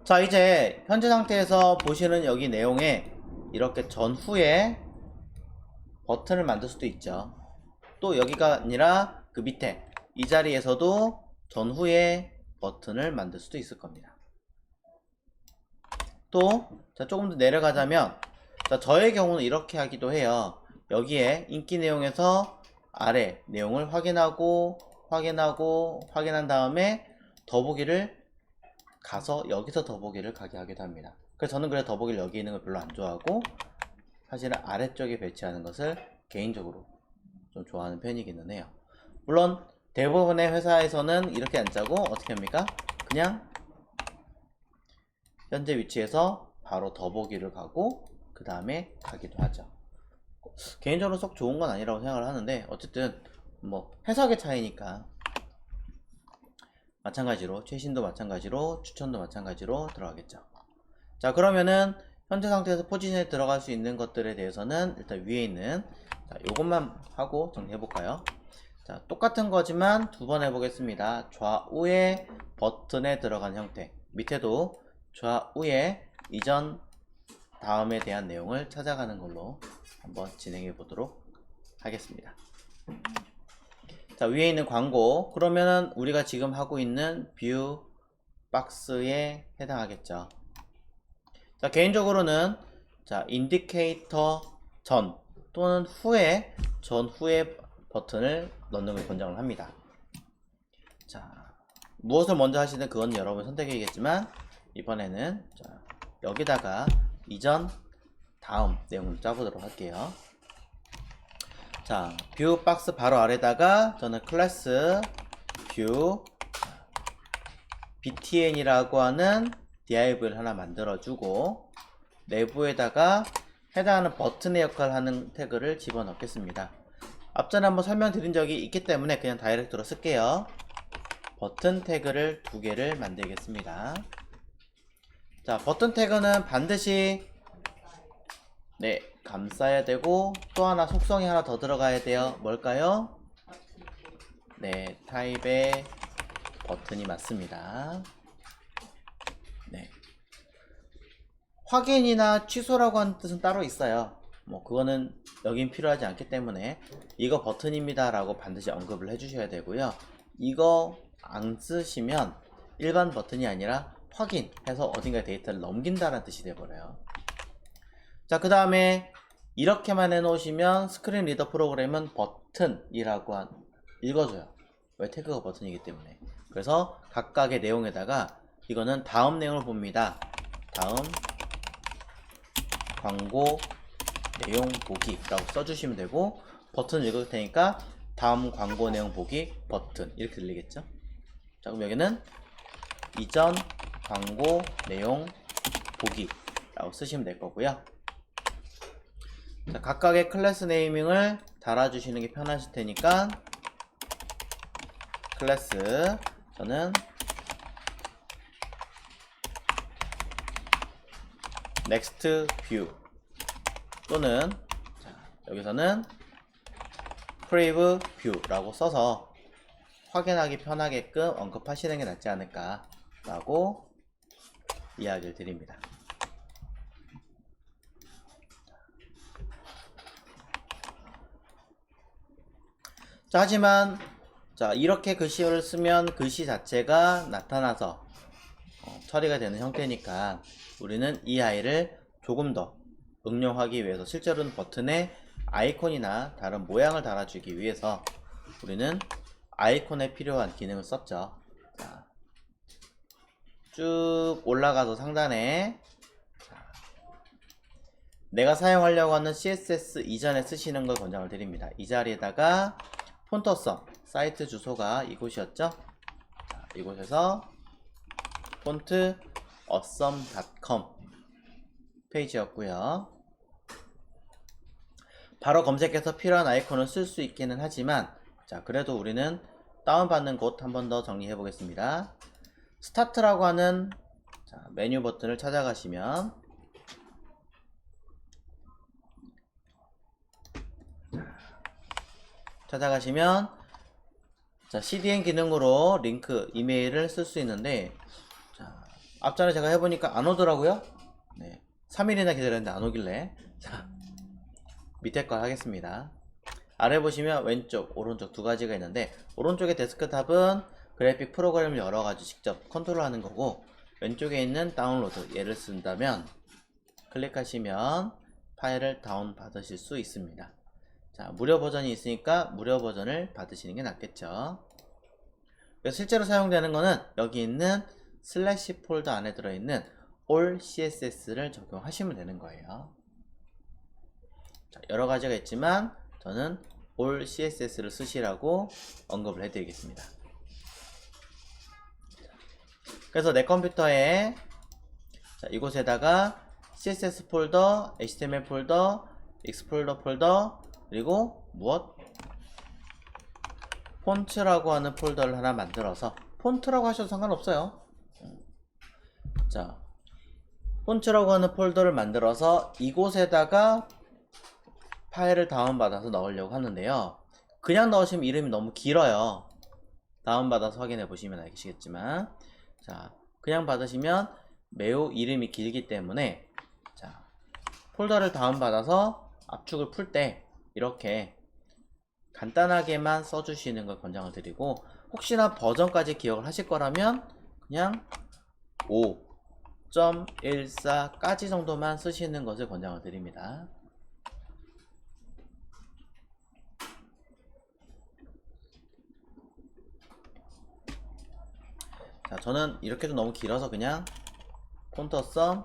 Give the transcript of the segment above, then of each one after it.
자, 이제 현재 상태에서 보시는 여기 내용에 이렇게 전후에 버튼을 만들 수도 있죠. 또 여기가 아니라 그 밑에 이 자리에서도 전후에 버튼을 만들 수도 있을 겁니다. 또 자, 조금 더 내려가자면, 자, 저의 경우는 이렇게 하기도 해요. 여기에 인기 내용에서 아래 내용을 확인한 다음에 더보기를 가서 여기서 더보기를 가게 하기도 합니다. 그래서 저는 그래 더보기를 여기 있는 걸 별로 안 좋아하고 사실은 아래쪽에 배치하는 것을 개인적으로 좀 좋아하는 편이기는 해요. 물론 대부분의 회사에서는 이렇게 안 짜고 어떻게 합니까? 그냥 현재 위치에서 바로 더보기를 가고 그 다음에 가기도 하죠. 개인적으로 썩 좋은 건 아니라고 생각을 하는데, 어쨌든 뭐 해석의 차이니까 마찬가지로 최신도 마찬가지로 추천도 마찬가지로 들어가겠죠. 자, 그러면은 현재 상태에서 포지션에 들어갈 수 있는 것들에 대해서는 일단 위에 있는, 자, 요것만 하고 정리해 볼까요? 자, 똑같은 거지만 두 번 해보겠습니다. 좌우에 버튼에 들어간 형태, 밑에도 좌우에 이전 다음에 대한 내용을 찾아가는 걸로 한번 진행해 보도록 하겠습니다. 자, 위에 있는 광고, 그러면은 우리가 지금 하고 있는 뷰 박스에 해당하겠죠. 자, 개인적으로는 자, 인디케이터 전 또는 후에 전후에 버튼을 넣는 걸 권장을 합니다. 자, 무엇을 먼저 하시든 그건 여러분 선택이겠지만, 이번에는 자, 여기다가 이전 다음 내용을 짜보도록 할게요. 자, 뷰 박스 바로 아래다가 저는 클래스 뷰 btn이라고 하는 div를 하나 만들어주고, 내부에다가 해당하는 버튼의 역할을 하는 태그를 집어넣겠습니다. 앞전에 한번 설명드린 적이 있기 때문에 그냥 다이렉트로 쓸게요. 버튼 태그를 두 개를 만들겠습니다. 자, 버튼 태그는 반드시 감싸야 되고, 또 하나 속성이 하나 더 들어가야 돼요. 뭘까요? 타입의 버튼이 맞습니다. 확인이나 취소라고 하는 뜻은 따로 있어요. 뭐 그거는 여긴 필요하지 않기 때문에 이거 버튼입니다 라고 반드시 언급을 해주셔야 되고요. 이거 안 쓰시면 일반 버튼이 아니라 확인해서 어딘가에 데이터를 넘긴다는 뜻이 돼버려요. 자, 그 다음에 이렇게만 해놓으시면 스크린 리더 프로그램은 버튼이라고 읽어줘요. 왜? 태그가 버튼이기 때문에. 그래서 각각의 내용에다가 이거는 다음 내용을 봅니다. 다음 광고 내용 보기라고 써주시면 되고, 버튼 읽을 테니까 다음 광고 내용 보기 버튼 이렇게 들리겠죠. 자, 그럼 여기는 이전 광고 내용 보기라고 쓰시면 될 거고요. 자, 각각의 클래스 네이밍을 달아주시는 게 편하실 테니까 클래스 저는 next view 또는 여기서는 preview view라고 써서 확인하기 편하게끔 언급하시는 게 낫지 않을까 라고 이야기를 드립니다. 자, 하지만 자, 이렇게 글씨를 쓰면 글씨 자체가 나타나서 처리가 되는 형태니까 우리는 이 아이를 조금 더 응용하기 위해서, 실제로는 버튼에 아이콘이나 다른 모양을 달아주기 위해서 우리는 아이콘에 필요한 기능을 썼죠. 자, 쭉 올라가서 상단에 내가 사용하려고 하는 CSS 이전에 쓰시는 걸 권장을 드립니다. 이 자리에다가 폰트썸 사이트 주소가 이곳이었죠. 자, 이곳에서 폰트 awesome.com 페이지였고요. 바로 검색해서 필요한 아이콘을 쓸 수 있기는 하지만, 자, 그래도 우리는 다운받는 곳 한 번 더 정리해 보겠습니다. 스타트라고 하는 메뉴 버튼을 찾아가시면 자, CDN 기능으로 링크 이메일을 쓸 수 있는데, 자, 앞전에 제가 해보니까 안 오더라고요. 네, 3일이나 기다렸는데 안 오길래. 자, 밑에 거 하겠습니다. 아래 보시면 왼쪽, 오른쪽 두 가지가 있는데, 오른쪽의 데스크탑은 그래픽 프로그램을 열어가지고 직접 컨트롤하는 거고, 왼쪽에 있는 다운로드, 얘를 쓴다면 클릭하시면 파일을 다운 받으실 수 있습니다. 자, 무료 버전이 있으니까 무료 버전을 받으시는 게 낫겠죠. 그래서 실제로 사용되는 거는 여기 있는 슬래시 폴더 안에 들어있는 all CSS를 적용하시면 되는 거예요. 자, 여러 가지가 있지만 저는 all CSS를 쓰시라고 언급을 해드리겠습니다. 그래서 내 컴퓨터에 자, 이곳에다가 CSS 폴더, HTML 폴더, 익스플로러 폴더, 그리고 무엇? 폰트라고 하는 폴더를 하나 만들어서, 폰트라고 하셔도 상관없어요. 자, 폰트라고 하는 폴더를 만들어서 이곳에다가 파일을 다운받아서 넣으려고 하는데요. 그냥 넣으시면 이름이 너무 길어요. 다운받아서 확인해 보시면 알겠지만, 자, 그냥 받으시면 매우 이름이 길기 때문에, 자, 폴더를 다운받아서 압축을 풀 때 이렇게 간단하게만 써주시는 걸 권장을 드리고, 혹시나 버전까지 기억을 하실 거라면 그냥 5.14까지 정도만 쓰시는 것을 권장을 드립니다. 자, 저는 이렇게도 너무 길어서 그냥 폰터썸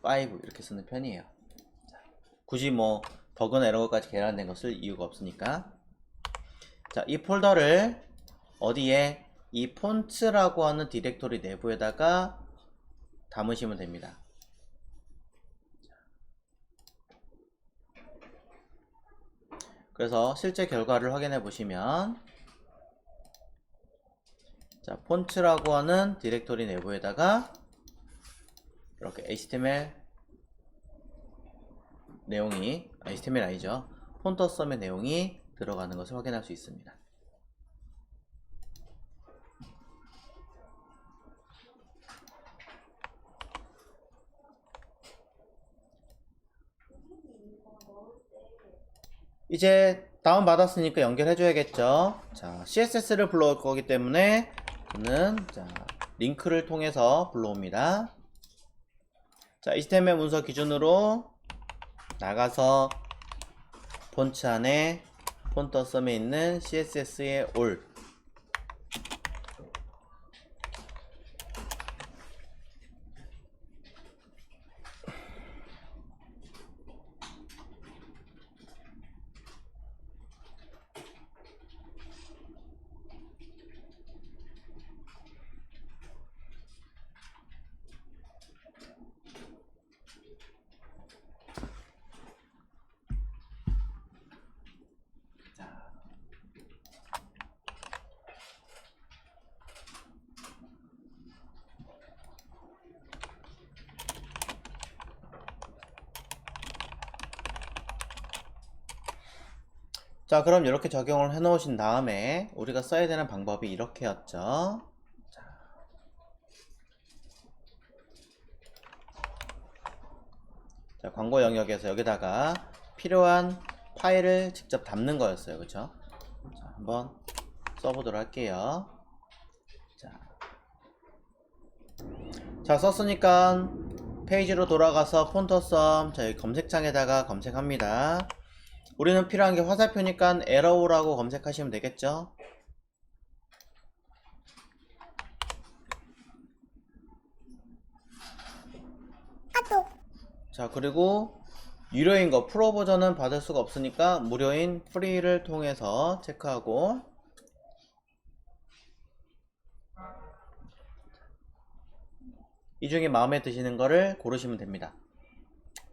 5 이렇게 쓰는 편이에요. 자, 굳이 뭐 버그나 이런 것까지 계란된 거 쓸 이유가 없으니까. 자, 이 폴더를 어디에? 이 폰트라고 하는 디렉토리 내부에다가 담으시면 됩니다. 그래서 실제 결과를 확인해 보시면, 자, 폰트라고 하는 디렉토리 내부에다가 이렇게 HTML 내용이, HTML 아니죠, 폰터썸의 내용이 들어가는 것을 확인할 수 있습니다. 이제 다운 받았으니까 연결해 줘야겠죠. 자, CSS를 불러올 거기 때문에 저는 자, 링크를 통해서 불러옵니다. 자, HTML 문서 기준으로 나가서 폰트 안에 폰터썸에 있는 CSS의 all, 자, 그럼 이렇게 적용을 해 놓으신 다음에 우리가 써야 되는 방법이 이렇게였죠. 자, 광고 영역에서 여기다가 필요한 파일을 직접 담는 거였어요. 그쵸? 자, 한번 써보도록 할게요. 자, 썼으니까 페이지로 돌아가서 폰터썸, 자, 여기 검색창에다가 검색합니다. 우리는 필요한 게 화살표니까 에러우라고 검색하시면 되겠죠. 자, 그리고 유료인 거 프로 버전은 받을 수가 없으니까 무료인 프리를 통해서 체크하고, 이 중에 마음에 드시는 거를 고르시면 됩니다.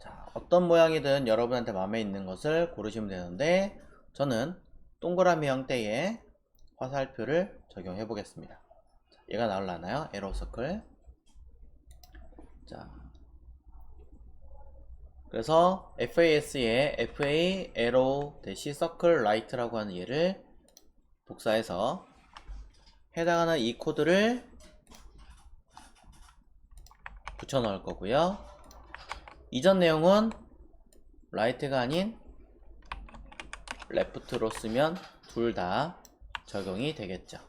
자, 어떤 모양이든 여러분한테 마음에 있는 것을 고르시면 되는데, 저는 동그라미 형태의 화살표를 적용해 보겠습니다. 얘가 나올라나요? 에러 서클. 자, 그래서 FAS에 FA 에러 대시 서클 라이트라고 하는 얘를 복사해서 해당하는 이 코드를 붙여 넣을 거고요. 이전 내용은 right가 아닌 left로 쓰면 둘 다 적용이 되겠죠.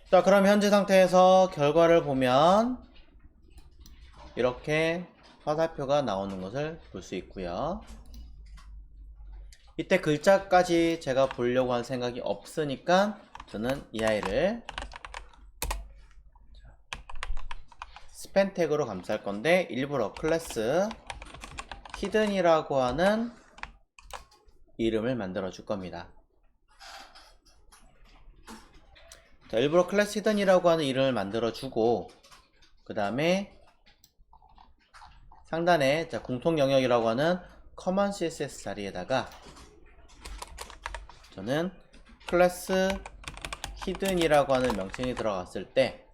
자, 그럼 현재 상태에서 결과를 보면 이렇게 화살표가 나오는 것을 볼 수 있고요. 이때 글자까지 제가 보려고 할 생각이 없으니까 저는 이 아이를 스팬 태그로 감쌀 건데, 일부러 클래스 히든이라고 하는 이름을 만들어 줄 겁니다. 자, 일부러 클래스 히든이라고 하는 이름을 만들어 주고, 그 다음에 상단에 공통 영역이라고 하는 common css 자리에다가 저는 클래스 히든이라고 하는 명칭이 들어갔을 때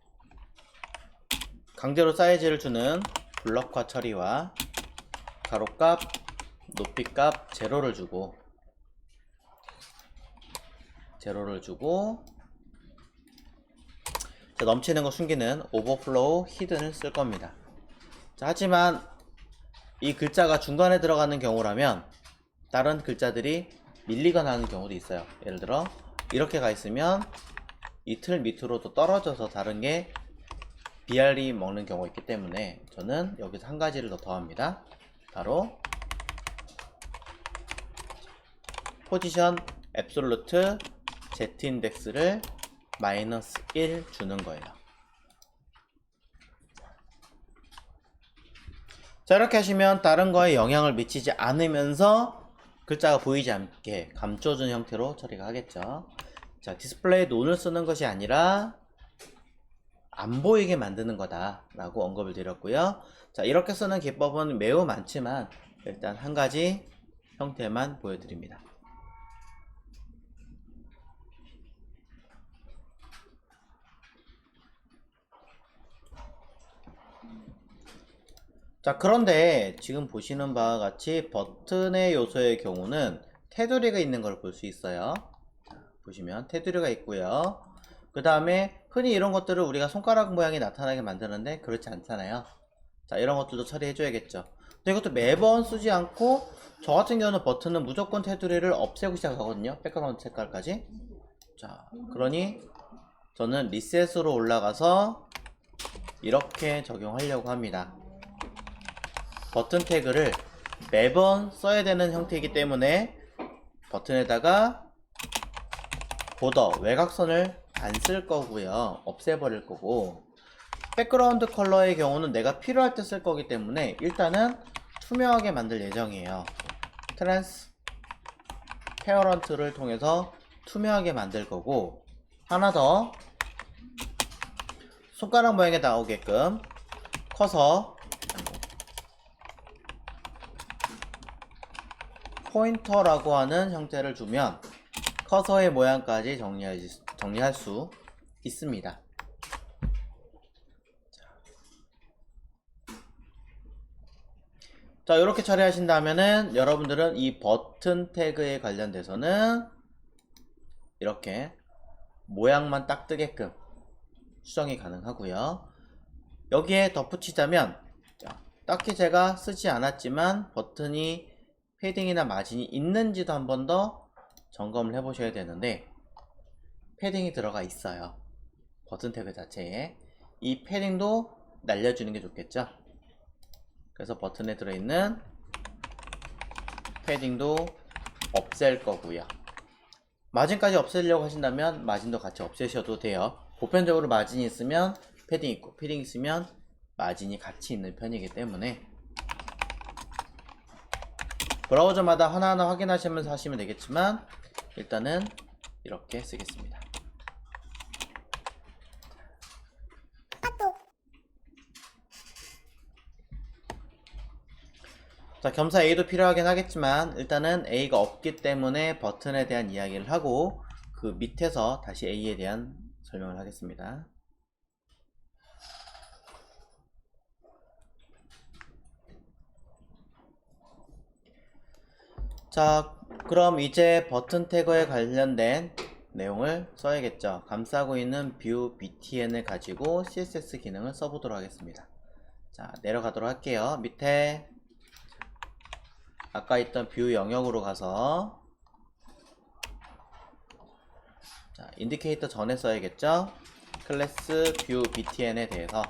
강제로 사이즈를 주는 블럭화 처리와 가로값, 높이값 제로를 주고 넘치는 거 숨기는 오버플로우 히든을 쓸 겁니다. 자, 하지만 이 글자가 중간에 들어가는 경우라면 다른 글자들이 밀리거나 하는 경우도 있어요. 예를 들어 이렇게 가 있으면 이 틀 밑으로도 떨어져서 다른 게 BR이 먹는 경우가 있기 때문에 저는 여기서 한 가지를 더 더합니다. 바로 포지션 앱솔루트 z인덱스를 -1 주는 거예요. 자, 이렇게 하시면 다른 거에 영향을 미치지 않으면서 글자가 보이지 않게 감춰준 형태로 처리가 하겠죠. 자, 디스플레이 논을 쓰는 것이 아니라 안 보이게 만드는 거다 라고 언급을 드렸고요. 자, 이렇게 쓰는 기법은 매우 많지만 일단 한 가지 형태만 보여드립니다. 자, 그런데 지금 보시는 바와 같이 버튼의 요소의 경우는 테두리가 있는 걸 볼 수 있어요. 자, 보시면 테두리가 있고요. 그 다음에 흔히 이런 것들을 우리가 손가락 모양이 나타나게 만드는데 그렇지 않잖아요. 자, 이런 것들도 처리해 줘야겠죠. 근데 이것도 매번 쓰지 않고 저 같은 경우는 버튼은 무조건 테두리를 없애고 시작하거든요. 백그라운드 색깔까지. 자, 그러니 저는 리셋으로 올라가서 이렇게 적용하려고 합니다. 버튼 태그를 매번 써야 되는 형태이기 때문에 버튼에다가 보더 외곽선을 안 쓸 거고요. 없애버릴 거고, 백그라운드 컬러의 경우는 내가 필요할 때 쓸 거기 때문에 일단은 투명하게 만들 예정이에요. 트랜스페어런트를 통해서 투명하게 만들 거고, 하나 더 손가락 모양에 나오게끔 커서 포인터라고 하는 형태를 주면 커서의 모양까지 정리할 수 있습니다. 자, 이렇게 처리하신다면은 여러분들은 이 버튼 태그에 관련돼서는 이렇게 모양만 딱 뜨게끔 수정이 가능하고요. 여기에 덧붙이자면, 딱히 제가 쓰지 않았지만 버튼이 패딩이나 마진이 있는지도 한 번 더 점검을 해 보셔야 되는데, 패딩이 들어가 있어요. 버튼 태그 자체에. 이 패딩도 날려주는 게 좋겠죠. 그래서 버튼에 들어있는 패딩도 없앨 거고요. 마진까지 없애려고 하신다면 마진도 같이 없애셔도 돼요. 보편적으로 마진이 있으면 패딩 있고, 패딩 있으면 마진이 같이 있는 편이기 때문에 브라우저마다 하나하나 확인하시면서 하시면 되겠지만 일단은 이렇게 쓰겠습니다. 자, 겸사 A도 필요하긴 하겠지만 일단은 A가 없기 때문에 버튼에 대한 이야기를 하고, 그 밑에서 다시 A에 대한 설명을 하겠습니다. 자, 그럼 이제 버튼 태그에 관련된 내용을 써야겠죠. 감싸고 있는 뷰 btn을 가지고 css 기능을 써보도록 하겠습니다. 자, 내려가도록 할게요. 밑에 아까 있던 뷰 영역으로 가서 자, 인디케이터 전에 써야겠죠. 클래스 뷰 btn에 대해서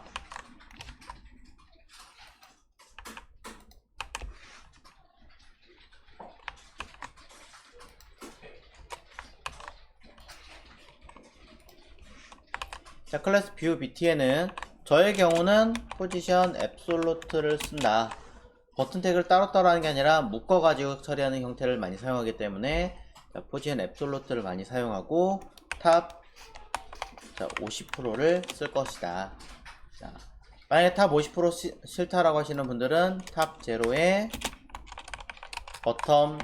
자, 클래스 뷰 btn은 저의 경우는 포지션 앱솔루트를 쓴다. 버튼 태그를 따로따로 하는 게 아니라 묶어가지고 처리하는 형태를 많이 사용하기 때문에 자, 포지션 앱솔루트를 많이 사용하고 탑 50%를 쓸 것이다. 자, 만약에 탑 50% 싫다라고 하시는 분들은 탑 제로에 버텀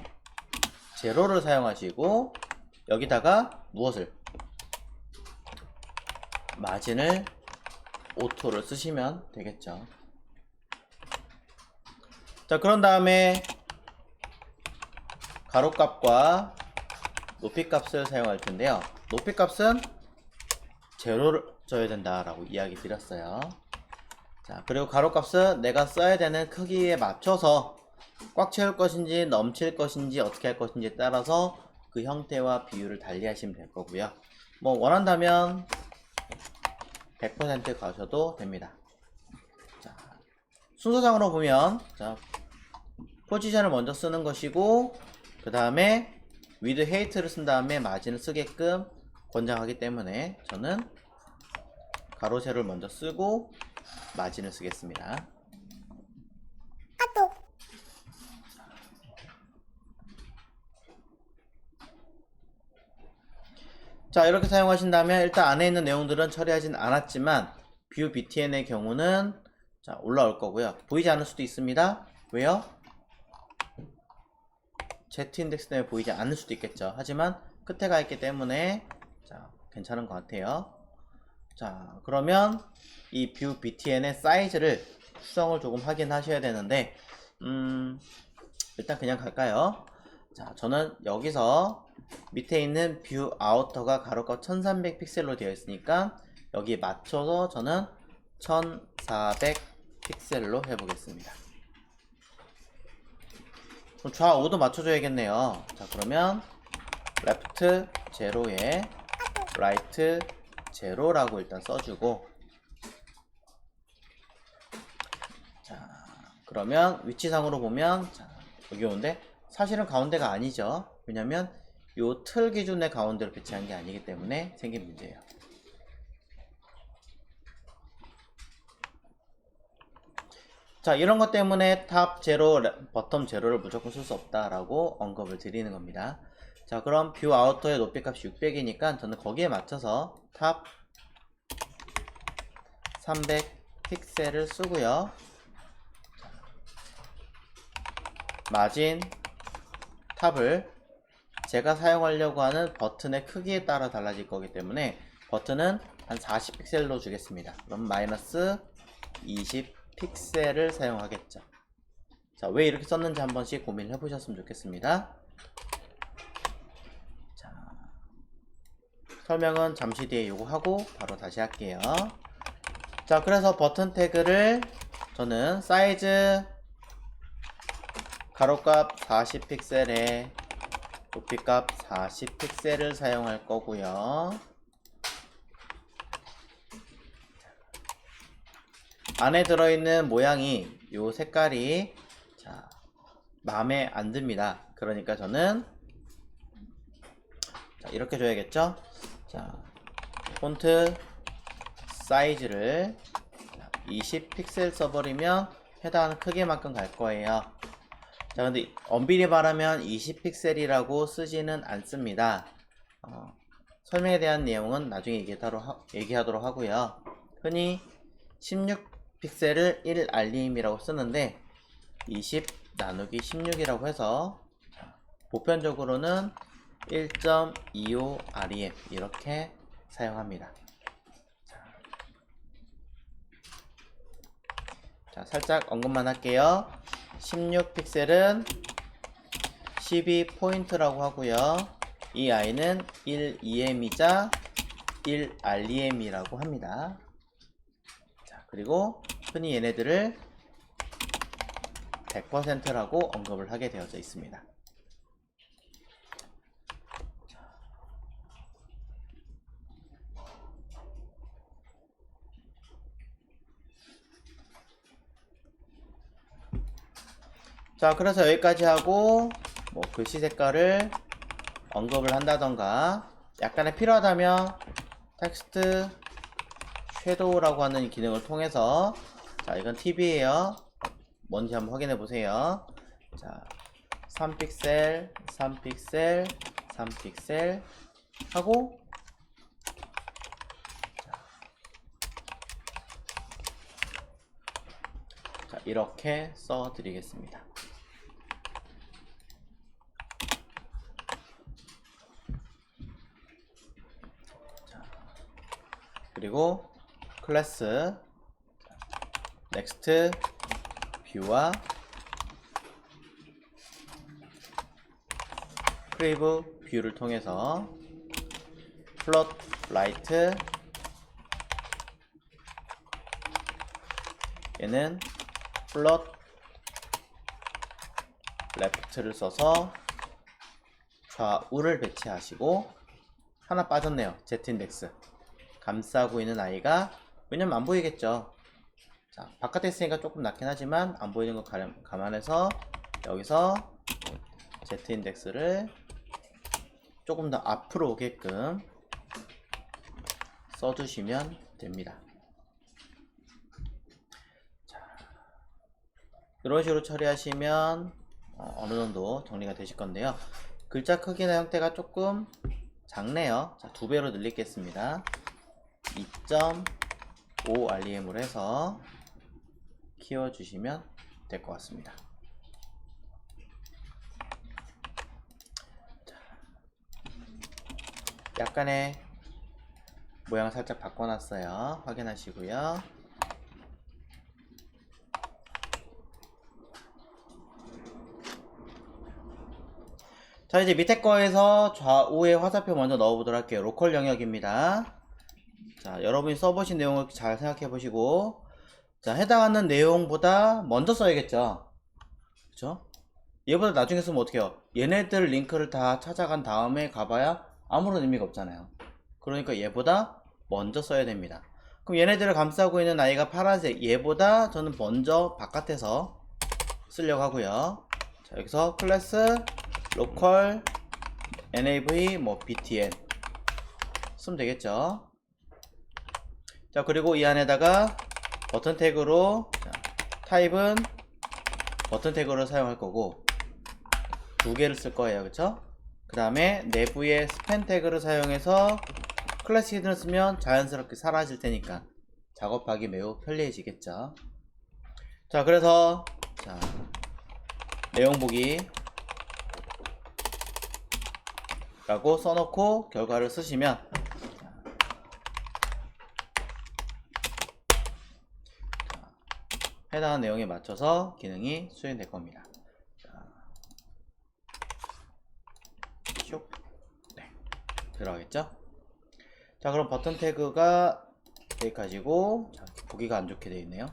제로를 사용하시고 여기다가 무엇을 마진을 오토를 쓰시면 되겠죠. 자, 그런 다음에 가로값과 높이값을 사용할 텐데요. 높이값은 제로를 줘야 된다라고 이야기 드렸어요. 자, 그리고 가로값은 내가 써야 되는 크기에 맞춰서 꽉 채울 것인지 넘칠 것인지 어떻게 할 것인지에 따라서 그 형태와 비율을 달리 하시면 될 거고요. 뭐 원한다면 100% 가셔도 됩니다. 자, 순서상으로 보면 자, 포지션을 먼저 쓰는 것이고 그 다음에 with height를 쓴 다음에 마진을 쓰게끔 권장하기 때문에 저는 가로 세로를 먼저 쓰고 마진을 쓰겠습니다. 자, 이렇게 사용하신다면 일단 안에 있는 내용들은 처리하진 않았지만 뷰 btn의 경우는 자, 올라올 거고요. 보이지 않을 수도 있습니다. 왜요? Z 인덱스 때문에 보이지 않을 수도 있겠죠. 하지만 끝에 가 있기 때문에 자, 괜찮은 것 같아요. 자, 그러면 이 뷰 btn의 사이즈를 수정을 조금 확인하셔야 되는데 일단 그냥 갈까요? 자, 저는 여기서 밑에 있는 뷰 아우터가 가로값 1300 픽셀로 되어 있으니까 여기에 맞춰서 저는 1400 픽셀로 해보겠습니다. 좌우도 맞춰줘야겠네요. 자, 그러면 left 제로에 right 제로라고 일단 써주고 자, 그러면 위치상으로 보면 자, 여기 오는데 사실은 가운데가 아니죠. 왜냐면 요 틀 기준의 가운데로 배치한 게 아니기 때문에 생긴 문제예요. 자, 이런 것 때문에 탑 제로, 버텀 제로를 무조건 쓸 수 없다라고 언급을 드리는 겁니다. 자, 그럼 뷰 아우터의 높이 값이 600이니까 저는 거기에 맞춰서 탑 300 픽셀을 쓰고요. 마진 탑을 제가 사용하려고 하는 버튼의 크기에 따라 달라질 거기 때문에 버튼은 한 40 픽셀로 주겠습니다. 그럼 마이너스 20 픽셀을 사용하겠죠. 자, 왜 이렇게 썼는지 한 번씩 고민을 해보셨으면 좋겠습니다. 자, 설명은 잠시 뒤에 요거 하고 바로 다시 할게요. 자, 그래서 버튼 태그를 저는 사이즈 가로값 40 픽셀에 높이값 40 픽셀을 사용할 거고요. 안에 들어있는 모양이 요 색깔이 자, 마음에 안 듭니다. 그러니까 저는 자, 이렇게 줘야겠죠. 자, 폰트 사이즈를 20 픽셀 써버리면 해당하는 크기만큼 갈 거예요. 자, 근데 엄밀히 말하면 20 픽셀이라고 쓰지는 않습니다. 설명에 대한 내용은 나중에 얘기하도록 하고요. 흔히 16 픽셀을 1 알림이라고 쓰는데 20 나누기 16이라고 해서 보편적으로는 1.25 REM 이렇게 사용합니다. 자, 살짝 언급만 할게요. 16픽셀은 12포인트라고 하고요. 이 아이는 1EM이자 1REM이라고 합니다. 자, 그리고 흔히 얘네들을 100%라고 언급을 하게 되어져 있습니다. 자, 그래서 여기까지 하고 뭐 글씨 색깔을 언급을 한다던가 약간의 필요하다면 텍스트 섀도우라고 하는 이 기능을 통해서, 자, 이건 팁이에요. 뭔지 한번 확인해 보세요. 자, 3픽셀 3픽셀 3픽셀 하고, 자, 이렇게 써 드리겠습니다. 그리고 클래스 넥스트 뷰와 크리브 뷰를 통해서 플롯 라이트, 얘는 플롯 레프트를 써서 좌우를 배치하시고, 하나 빠졌네요. Z인덱스 감싸고 있는 아이가, 왜냐면 안 보이겠죠. 자, 바깥에 있으니까 조금 낮긴 하지만 안 보이는 거 감안해서 여기서 Z인덱스를 조금 더 앞으로 오게끔 써주시면 됩니다. 자, 이런 식으로 처리하시면 어느 정도 정리가 되실 건데요. 글자 크기나 형태가 조금 작네요. 자, 2배로 늘리겠습니다. 2.5 REM으로 해서 키워주시면 될 것 같습니다. 자, 약간의 모양을 살짝 바꿔놨어요. 확인하시고요. 자, 이제 밑에 거에서 좌우에 화살표 먼저 넣어보도록 할게요. 로컬 영역입니다. 자, 여러분이 써보신 내용을 잘 생각해 보시고, 자, 해당하는 내용보다 먼저 써야겠죠. 그쵸? 얘보다 나중에 쓰면 어떡해요? 얘네들 링크를 다 찾아간 다음에 가봐야 아무런 의미가 없잖아요. 그러니까 얘보다 먼저 써야 됩니다. 그럼 얘네들을 감싸고 있는 아이가 파란색, 얘보다 저는 먼저 바깥에서 쓰려고 하고요. 자, 여기서 클래스 로컬 nav 뭐 btn 쓰면 되겠죠. 자, 그리고 이 안에다가 버튼 태그로, 자, 타입은 버튼 태그로 사용할 거고 2개를 쓸 거예요. 그쵸? 그 다음에 내부에 스팬 태그를 사용해서 클래스 히든을 쓰면 자연스럽게 사라질 테니까 작업하기 매우 편리해지겠죠. 자, 그래서 자, 내용 보기 라고 써놓고 결과를 쓰시면 해당하는 내용에 맞춰서 기능이 수행될 겁니다. 슉. 네, 들어가겠죠? 자, 그럼 버튼 태그가 여기까지고, 자, 보기가 안 좋게 되어 있네요.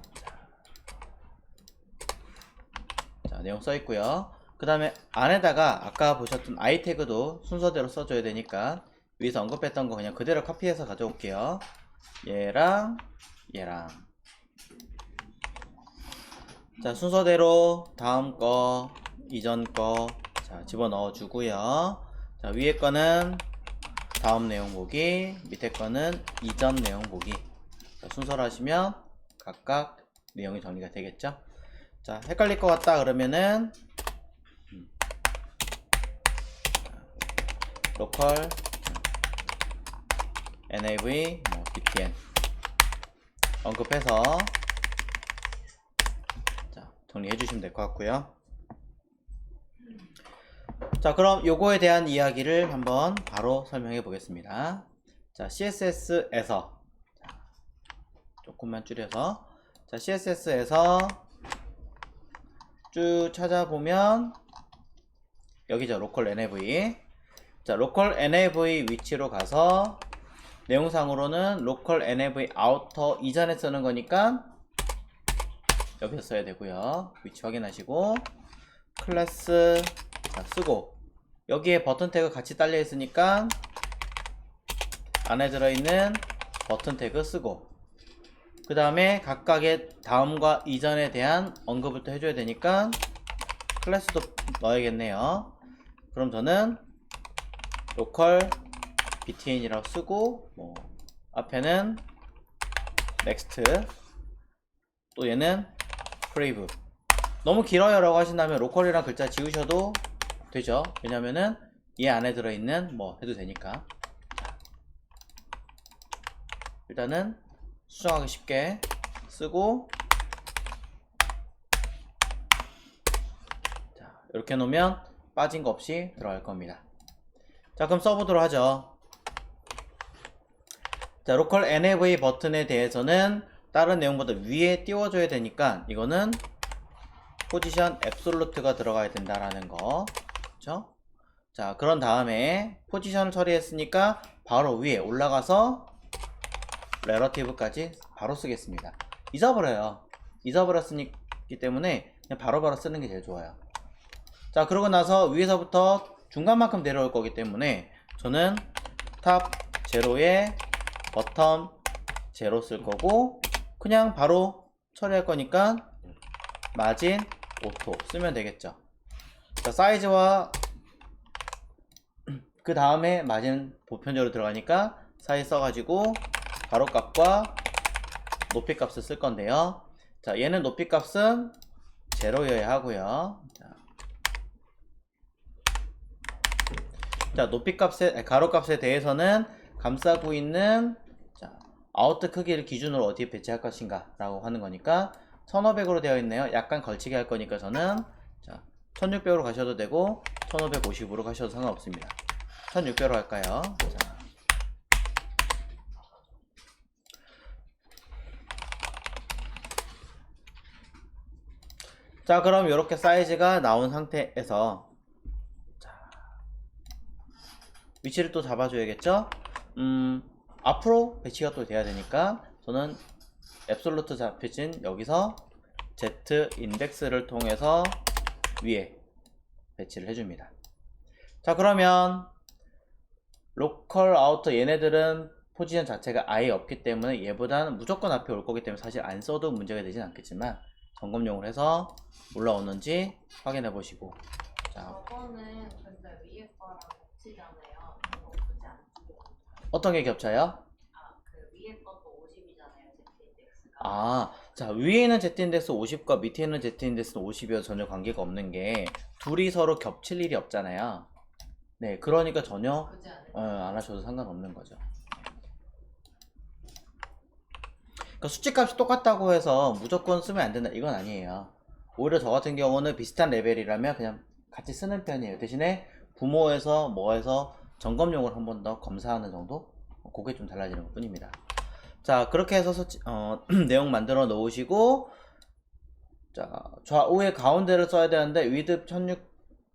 자, 내용 써 있고요. 그 다음에 안에다가 아까 보셨던 i 태그도 순서대로 써줘야 되니까 위에서 언급했던 거 그냥 그대로 카피해서 가져올게요. 얘랑 얘랑, 자, 순서대로 다음 거 이전 거, 자, 집어넣어 주고요. 자, 위에 거는 다음 내용 보기, 밑에 거는 이전 내용 보기. 자, 순서로 하시면 각각 내용이 정리가 되겠죠. 자, 헷갈릴 것 같다 그러면은 로컬 nav 뭐 btn 언급해서 자, 정리해 주시면 될 것 같고요. 자, 그럼 요거에 대한 이야기를 한번 바로 설명해 보겠습니다. 자, CSS에서 조금만 줄여서, 자, CSS에서 쭉 찾아보면 여기죠. 로컬 NAV. 자, 로컬 NAV 위치로 가서 내용상으로는 로컬 NAV 아우터 이전에 쓰는 거니까 여기서 써야 되고요. 위치 확인하시고 클래스 자, 쓰고 여기에 버튼 태그 같이 딸려 있으니까 안에 들어있는 버튼 태그 쓰고 그 다음에 각각의 다음과 이전에 대한 언급을 또 해줘야 되니까 클래스도 넣어야겠네요. 그럼 저는 로컬 btn이라고 쓰고 뭐 앞에는 next 또 얘는 brave. 너무 길어요 라고 하신다면 로컬이란 글자 지우셔도 되죠. 왜냐면은 얘 안에 들어있는 뭐 해도 되니까. 자, 일단은 수정하기 쉽게 쓰고 자, 이렇게 놓으면 빠진 거 없이 들어갈 겁니다. 자, 그럼 써보도록 하죠. 자, 로컬 NAV 버튼에 대해서는 다른 내용보다 위에 띄워줘야 되니까 이거는 포지션 앱솔루트가 들어가야 된다라는 거. 그렇죠? 자, 그런 다음에 포지션을 처리했으니까 바로 위에 올라가서 relative까지 바로 쓰겠습니다. 잊어버려요. 잊어버렸기 때문에 그냥 바로바로 쓰는 게 제일 좋아요. 자, 그러고 나서 위에서부터 중간만큼 내려올 거기 때문에 저는 탑 제로에 버텀 제로 쓸 거고 그냥 바로 처리할 거니까 마진 오토 쓰면 되겠죠. 자, 사이즈와 그 다음에 마진 보편적으로 들어가니까 사이즈 써가지고 가로값과 높이값을 쓸 건데요. 자, 얘는 높이값은 제로여야 하고요. 자, 가로값에 대해서는 감싸고 있는 자, 아웃트 크기를 기준으로 어디에 배치할 것인가 라고 하는 거니까 1500으로 되어 있네요. 약간 걸치게 할 거니까 저는 자, 1600으로 가셔도 되고 1550으로 가셔도 상관없습니다. 1600으로 할까요? 자, 그럼 이렇게 사이즈가 나온 상태에서 자, 위치를 또 잡아줘야겠죠? 앞으로 배치가 또 돼야 되니까 저는 앱솔루트 잡혀진 여기서 Z 인덱스를 통해서 위에 배치를 해줍니다. 자, 그러면 로컬 아우터 얘네들은 포지션 자체가 아예 없기 때문에 얘보다는 무조건 앞에 올 거기 때문에 사실 안 써도 문제가 되진 않겠지만 점검용을 해서 올라오는지 확인해 보시고 자, 저거는 근데 위에 거랑 겹치잖아요. 그거 굳이 안 쓰고. 어떤 게 겹쳐요? 그 위에 것도 50이잖아요. Z-인덱스가. 아, 자, 위에는 Z-인덱스 50과 밑에 있는 Z-인덱스는 50이어서 전혀 관계가 없는 게 둘이 서로 겹칠 일이 없잖아요. 네, 그러니까 전혀 굳이 안 하셔도 상관없는 거죠. 그러니까 수치값이 똑같다고 해서 무조건 쓰면 안 된다 이건 아니에요. 오히려 저 같은 경우는 비슷한 레벨이라면 그냥 같이 쓰는 편이에요. 대신에 부모에서 뭐해서 점검용을 한 번 더 검사하는 정도? 그게 좀 달라지는 것 뿐입니다. 자, 그렇게 해서 내용 만들어 놓으시고 자, 좌우의 가운데를 써야 되는데 위드 16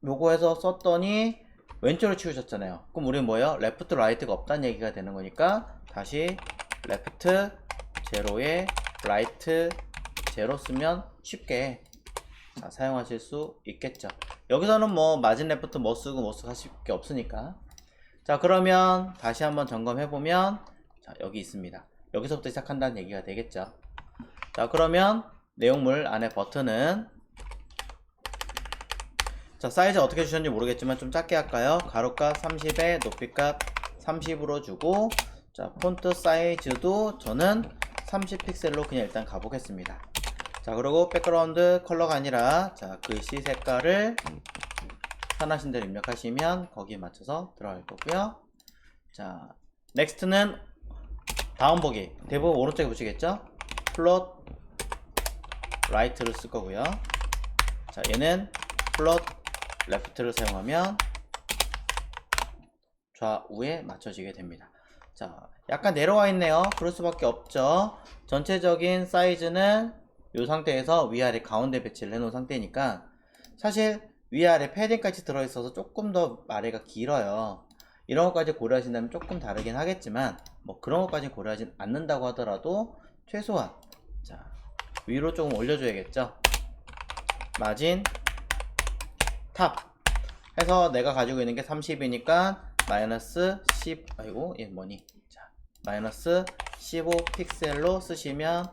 요거 해서 썼더니 왼쪽으로 치우셨잖아요. 그럼 우리 뭐예요? 레프트 라이트가 없다는 얘기가 되는 거니까 다시 레프트 제로에 라이트 제로 쓰면 쉽게 자, 사용하실 수 있겠죠. 여기서는 뭐 마진 레프트 뭐 쓰고 하실 게 없으니까. 자, 그러면 다시 한번 점검해 보면 자, 여기 있습니다. 여기서부터 시작한다는 얘기가 되겠죠. 자, 그러면 내용물 안에 버튼은 자, 사이즈 어떻게 주셨는지 모르겠지만 좀 작게 할까요? 가로값 30에 높이값 30으로 주고 자, 폰트 사이즈도 저는 30픽셀로 그냥 일단 가보겠습니다. 자, 그리고 백그라운드 컬러가 아니라 자, 글씨 색깔을 편하신 대로 입력하시면 거기에 맞춰서 들어갈 거고요. 자, 넥스트는 다음 보기 대부분 오른쪽에 보시겠죠? 플롯 라이트를 쓸 거고요. 자, 얘는 플롯 레프트를 사용하면 좌우에 맞춰지게 됩니다. 자, 약간 내려와 있네요. 그럴 수밖에 없죠. 전체적인 사이즈는 이 상태에서 위아래 가운데 배치를 해놓은 상태니까 사실 위아래 패딩까지 들어있어서 조금 더 아래가 길어요. 이런 것까지 고려하신다면 조금 다르긴 하겠지만 뭐 그런 것까지 고려하진 않는다고 하더라도 최소한 자 위로 조금 올려줘야겠죠. 마진 탑 해서 내가 가지고 있는 게 30이니까 마이너스 10 아이고 얘 뭐니, 자 마이너스 15 픽셀로 쓰시면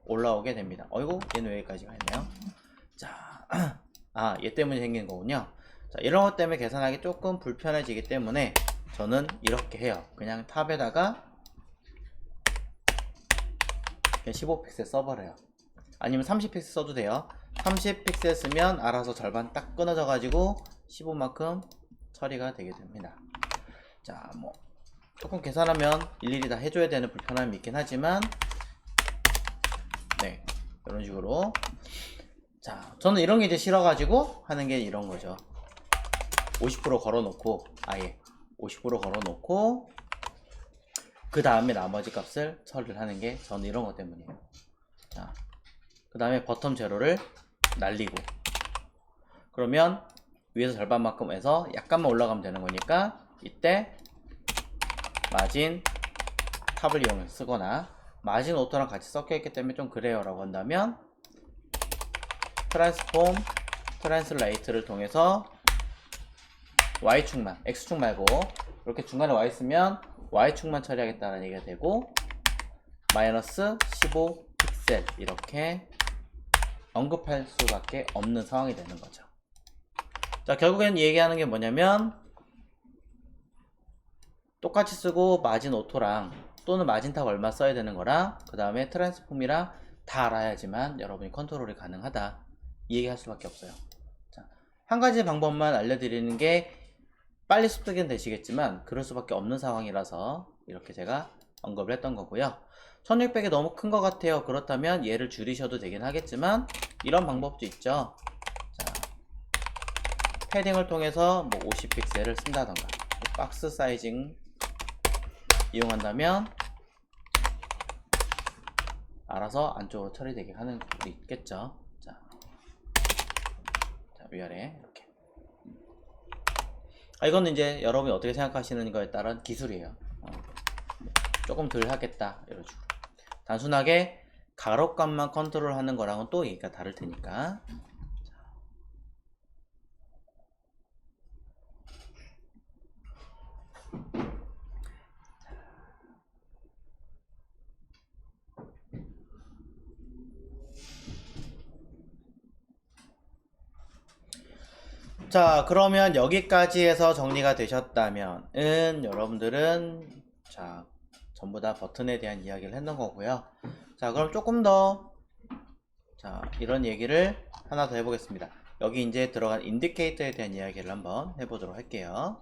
올라오게 됩니다. 어이구 얘는 여기까지가 있네요. 자 아, 얘 때문에 생긴 거군요. 자, 이런 것 때문에 계산하기 조금 불편해지기 때문에 저는 이렇게 해요. 그냥 탑에다가 그냥 15픽셀 써버려요. 아니면 30픽셀 써도 돼요. 30픽셀 쓰면 알아서 절반 딱 끊어져 가지고 15만큼 처리가 되게 됩니다. 자, 뭐 조금 계산하면 일일이 다 해줘야 되는 불편함이 있긴 하지만 네, 이런 식으로. 자, 저는 이런 게 이제 싫어가지고 하는 게 이런 거죠. 50% 걸어놓고 아예 50% 걸어놓고 그 다음에 나머지 값을 처리를 하는 게 저는 이런 것 때문이에요. 자, 그 다음에 버텀 제로를 날리고 그러면 위에서 절반만큼 해서 약간만 올라가면 되는 거니까 이때 마진 탑을 이용해서 쓰거나 마진 오토랑 같이 섞여 있기 때문에 좀 그래요 라고 한다면 트랜스폼 트랜슬레이트를 통해서 Y축만, X축 말고 이렇게 중간에 와 있으면 Y축만 처리하겠다는 얘기가 되고 마이너스 15 픽셀 이렇게 언급할 수밖에 없는 상황이 되는 거죠. 자, 결국엔 얘기하는 게 뭐냐면 똑같이 쓰고 마진 오토랑 또는 마진탑 얼마 써야 되는 거랑 그 다음에 트랜스폼이랑 다 알아야지만 여러분이 컨트롤이 가능하다 이 얘기 할 수밖에 없어요. 자, 한 가지 방법만 알려드리는 게 빨리 습득은 되시겠지만 그럴 수밖에 없는 상황이라서 이렇게 제가 언급을 했던 거고요. 1600이 너무 큰 것 같아요. 그렇다면 얘를 줄이셔도 되긴 하겠지만 이런 방법도 있죠. 자, 패딩을 통해서 뭐 50픽셀을 쓴다던가 박스 사이징 이용한다면 알아서 안쪽으로 처리되게 하는 것도 있겠죠. 자, 위아래 이렇게. 이거는 이제 여러분이 어떻게 생각하시는 거에 따른 기술이에요. 조금 덜 하겠다 이런 식으로. 단순하게 가로값만 컨트롤하는 거랑은 또 얘기가 다를 테니까. 자, 그러면 여기까지 해서 정리가 되셨다면 여러분들은 자 전부 다 버튼에 대한 이야기를 했는 거고요. 자, 그럼 조금 더 자 이런 얘기를 하나 더 해보겠습니다. 여기 이제 들어간 인디케이터에 대한 이야기를 한번 해보도록 할게요.